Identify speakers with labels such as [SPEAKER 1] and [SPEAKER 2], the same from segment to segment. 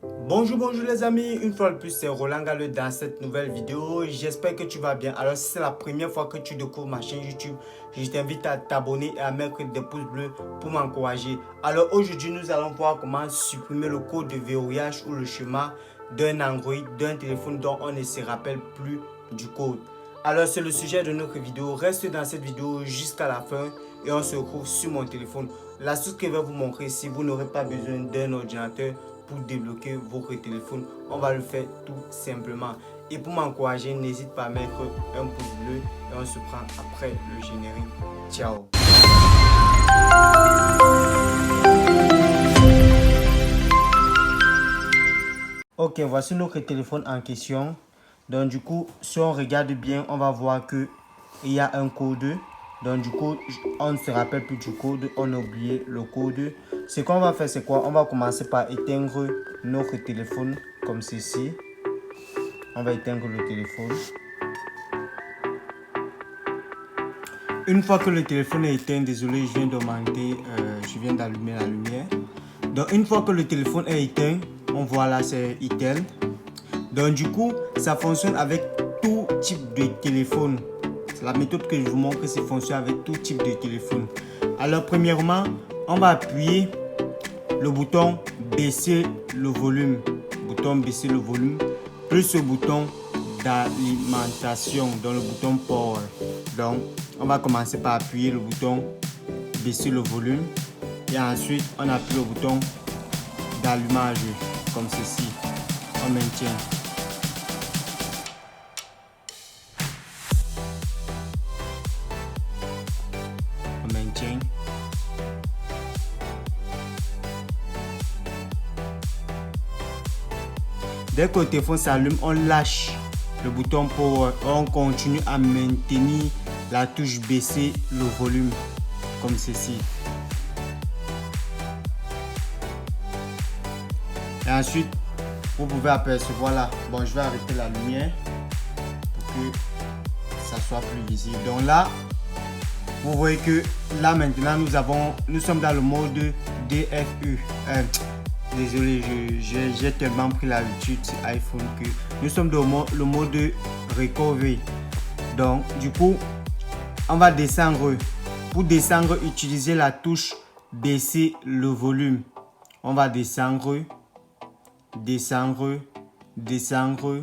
[SPEAKER 1] Bonjour les amis, une fois de plus c'est Roland Galeux dans cette nouvelle vidéo. J'espère que tu vas bien. Alors si c'est la première fois que tu découvres ma chaîne YouTube, je t'invite à t'abonner et à mettre des pouces bleus pour m'encourager. Alors aujourd'hui nous allons voir comment supprimer le code de verrouillage ou le schéma d'un Android, d'un téléphone dont on ne se rappelle plus du code. Alors c'est le sujet de notre vidéo. Reste dans cette vidéo jusqu'à la fin et on se retrouve sur mon téléphone. L'astuce que je vais vous montrer, si vous n'aurez pas besoin d'un ordinateur pour débloquer votre téléphone, on va le faire tout simplement. Et pour m'encourager, n'hésite pas à mettre un pouce bleu et on se prend après le générique. Ciao. Ok, voici notre téléphone en question. Donc du coup, si on regarde bien, on va voir que il y a un code. Donc du coup, on ne se rappelle plus du code, on a oublié le code. Ce qu'on va faire, c'est quoi? On va commencer par éteindre notre téléphone comme ceci. On va éteindre le téléphone. Une fois que le téléphone est éteint, désolé, je viens d'augmenter, je viens d'allumer la lumière. Donc une fois que le téléphone est éteint, on voit là, c'est éteint. Donc du coup, ça fonctionne avec tout type de téléphone. C'est la méthode que je vous montre, c'est fonctionne avec tout type de téléphone. Alors premièrement, on va appuyer le bouton baisser le volume. Bouton baisser le volume. Plus le bouton d'alimentation, dans le bouton power. Donc on va commencer par appuyer le bouton baisser le volume. Et ensuite on appuie le bouton d'allumage comme ceci. On maintient. On maintient. Dès que le téléphone s'allume, on lâche le bouton power. On continue à maintenir la touche baisser le volume comme ceci. Et ensuite, vous pouvez apercevoir là. Bon, je vais arrêter la lumière pour que ça soit plus visible. Donc là, vous voyez que là maintenant nous sommes dans le mode DFU. Désolé, j'ai tellement pris l'habitude sur iPhone que nous sommes dans le mode recovery. Donc du coup, on va descendre. Pour descendre, utilisez la touche baisser le volume. On va descendre, descendre, descendre,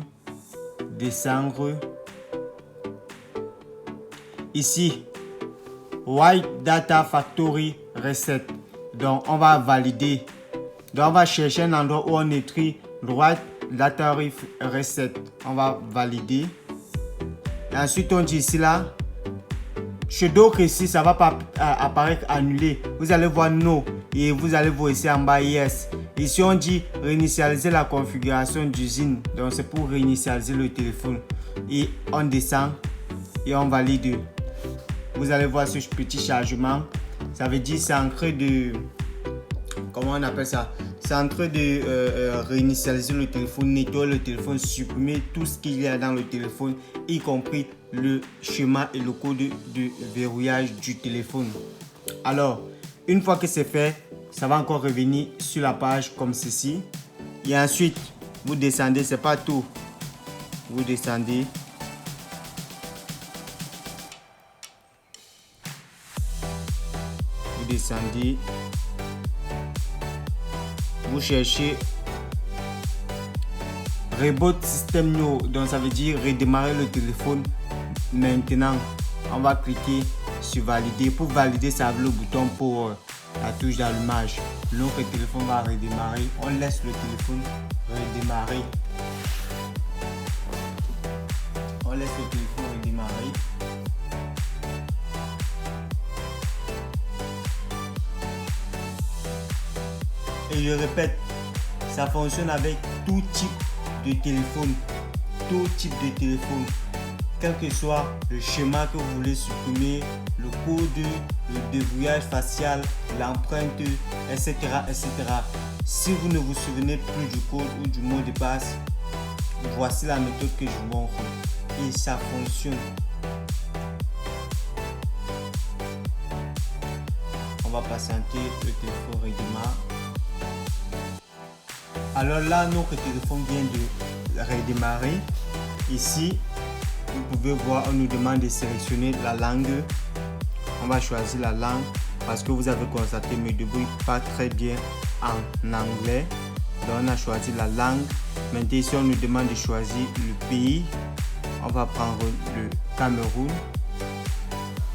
[SPEAKER 1] descendre. Ici, White Data Factory Reset. Donc on va valider. Donc on va chercher un endroit où on écrit White Data Reset. On va valider. Et ensuite on dit ici là. Chez d'autres ici, ça va pas apparaître annulé. Vous allez voir no et vous allez voir ici en bas yes. Ici on dit réinitialiser la configuration d'usine. Donc c'est pour réinitialiser le téléphone. Et on descend et on valide. Vous allez voir ce petit chargement. Ça veut dire c'est en train de... Comment on appelle ça? C'est en train de réinitialiser le téléphone, nettoyer le téléphone, supprimer tout ce qu'il y a dans le téléphone, y compris le schéma et le code de verrouillage du téléphone. Alors, une fois que c'est fait, ça va encore revenir sur la page comme ceci. Et ensuite, vous descendez, c'est pas tout. Vous descendez. Vous descendez. Vous cherchez Reboot System New, donc ça veut dire redémarrer le téléphone maintenant. On va cliquer sur valider. Pour valider, ça veut le bouton pour la touche d'allumage. Notre téléphone va redémarrer. On laisse le téléphone redémarrer. On laisse le téléphone redémarrer. Et je répète, ça fonctionne avec tout type de téléphone. Tout type de téléphone. Quel que soit le schéma que vous voulez supprimer, le code, le déverrouillage facial, l'empreinte, etc., etc. Si vous ne vous souvenez plus du code ou du mot de passe, voici la méthode que je vous montre. Et ça fonctionne. On va patienter, le téléphone redémarre. Alors là, notre téléphone vient de redémarrer. Ici, vous pouvez voir, on nous demande de sélectionner la langue. On va choisir la langue parce que vous avez constaté, je ne me débrouille pas très bien en anglais. Donc on a choisi la langue. Maintenant ici on nous demande de choisir le pays. On va prendre le Cameroun.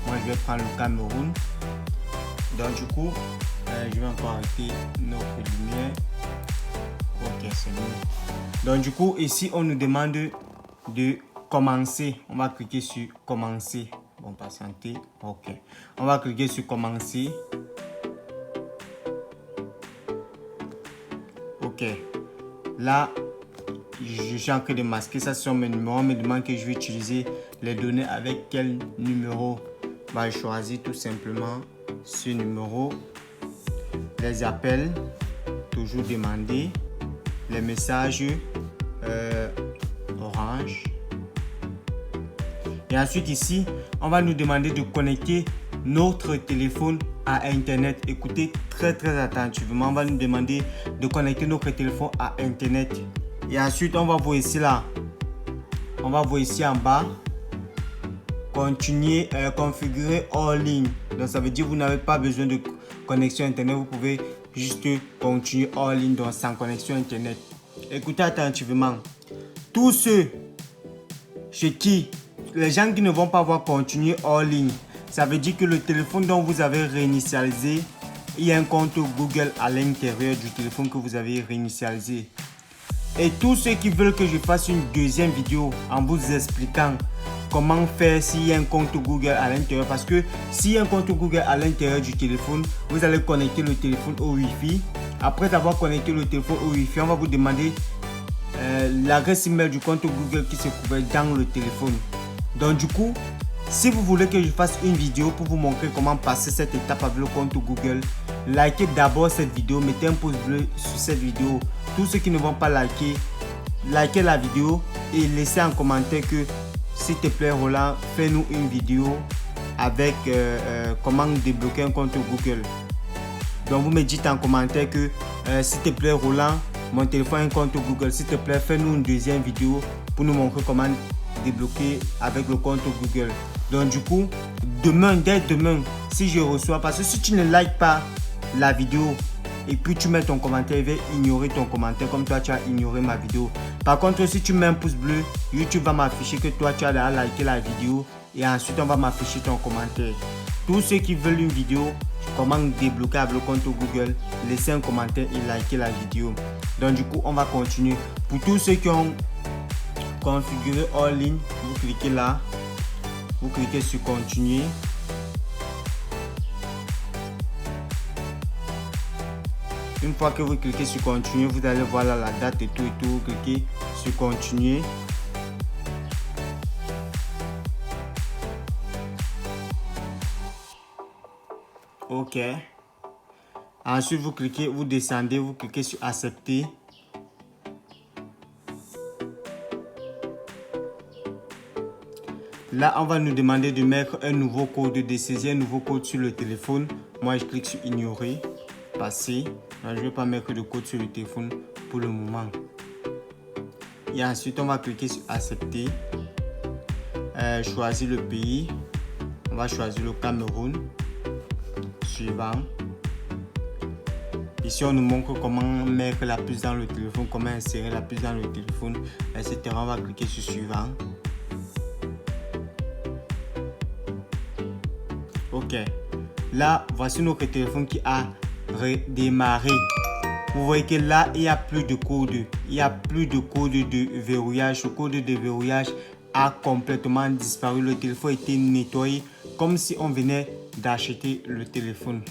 [SPEAKER 1] Moi je vais prendre le Cameroun. Donc du coup, je vais encore arrêter notre lumière. Ok, c'est bon. Donc du coup ici on nous demande de commencer. On va cliquer sur commencer. Bon, patienter. Ok. On va cliquer sur commencer. Ok. Là, je suis en train de masquer ça sur mes numéros. On me demande que je vais utiliser les données avec quel numéro. Je choisis tout simplement ce numéro. Les appels, toujours demander. Les messages, orange. Et ensuite ici, on va nous demander de connecter notre téléphone à Internet. Écoutez très attentivement. On va nous demander de connecter notre téléphone à Internet. Et ensuite, on va voir ici là. On va voir ici en bas. Continuer, configurer hors ligne. Donc ça veut dire que vous n'avez pas besoin de connexion Internet. Vous pouvez juste continuer hors ligne, donc sans connexion Internet. Écoutez attentivement. Tous ceux chez qui les gens qui ne vont pas avoir continué hors ligne, ça veut dire que le téléphone dont vous avez réinitialisé, il y a un compte Google à l'intérieur du téléphone que vous avez réinitialisé. Et tous ceux qui veulent que je fasse une deuxième vidéo en vous expliquant comment faire s'il y a un compte Google à l'intérieur, parce que s'il y a un compte Google à l'intérieur du téléphone, vous allez connecter le téléphone au Wi-Fi. Après avoir connecté le téléphone au Wi-Fi, on va vous demander l'adresse email du compte Google qui se trouvait dans le téléphone. Donc du coup, si vous voulez que je fasse une vidéo pour vous montrer comment passer cette étape avec le compte Google, likez d'abord cette vidéo, mettez un pouce bleu sur cette vidéo. Tous ceux qui ne vont pas liker, likez la vidéo et laissez en commentaire que s'il te plaît Roland, fais-nous une vidéo avec comment débloquer un compte Google. Donc vous me dites en commentaire que s'il te plaît Roland, mon téléphone a un compte Google, s'il te plaît fais-nous une deuxième vidéo pour nous montrer comment débloquer avec le compte Google. Donc du coup, dès demain, si je reçois, parce que si tu ne likes pas la vidéo et puis tu mets ton commentaire, il va ignorer ton commentaire comme toi tu as ignoré ma vidéo. Par contre, si tu mets un pouce bleu, YouTube va m'afficher que toi tu as déjà liké la vidéo et ensuite on va m'afficher ton commentaire. Tous ceux qui veulent une vidéo, comment débloquer avec le compte Google, laissez un commentaire et likez la vidéo. Donc du coup, on va continuer. Pour tous ceux qui ont configurer hors ligne, vous cliquez là, vous cliquez sur continuer. Une fois que vous cliquez sur continuer, vous allez voir là la date et tout, vous cliquez sur continuer. Ok. Ensuite vous cliquez, vous descendez, vous cliquez sur accepter. Là, on va nous demander de mettre un nouveau code, de saisir un nouveau code sur le téléphone. Moi, je clique sur ignorer, passer. Je ne vais pas mettre de code sur le téléphone pour le moment. Et ensuite, on va cliquer sur accepter. Choisir le pays. On va choisir le Cameroun. Suivant. Ici, on nous montre comment mettre la puce dans le téléphone, comment insérer la puce dans le téléphone, etc. On va cliquer sur suivant. Ok, là voici notre téléphone qui a redémarré. Vous voyez que là il n'y a plus de code, il n'y a plus de code de verrouillage. Le code de verrouillage a complètement disparu. Le téléphone a été nettoyé comme si on venait d'acheter le téléphone.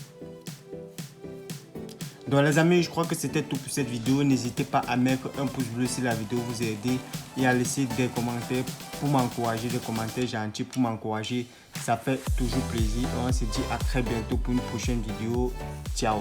[SPEAKER 1] Donc les amis, je crois que c'était tout pour cette vidéo. N'hésitez pas à mettre un pouce bleu si la vidéo vous a aidé et à laisser des commentaires pour m'encourager, des commentaires gentils pour m'encourager. Ça fait toujours plaisir. On se dit à très bientôt pour une prochaine vidéo. Ciao.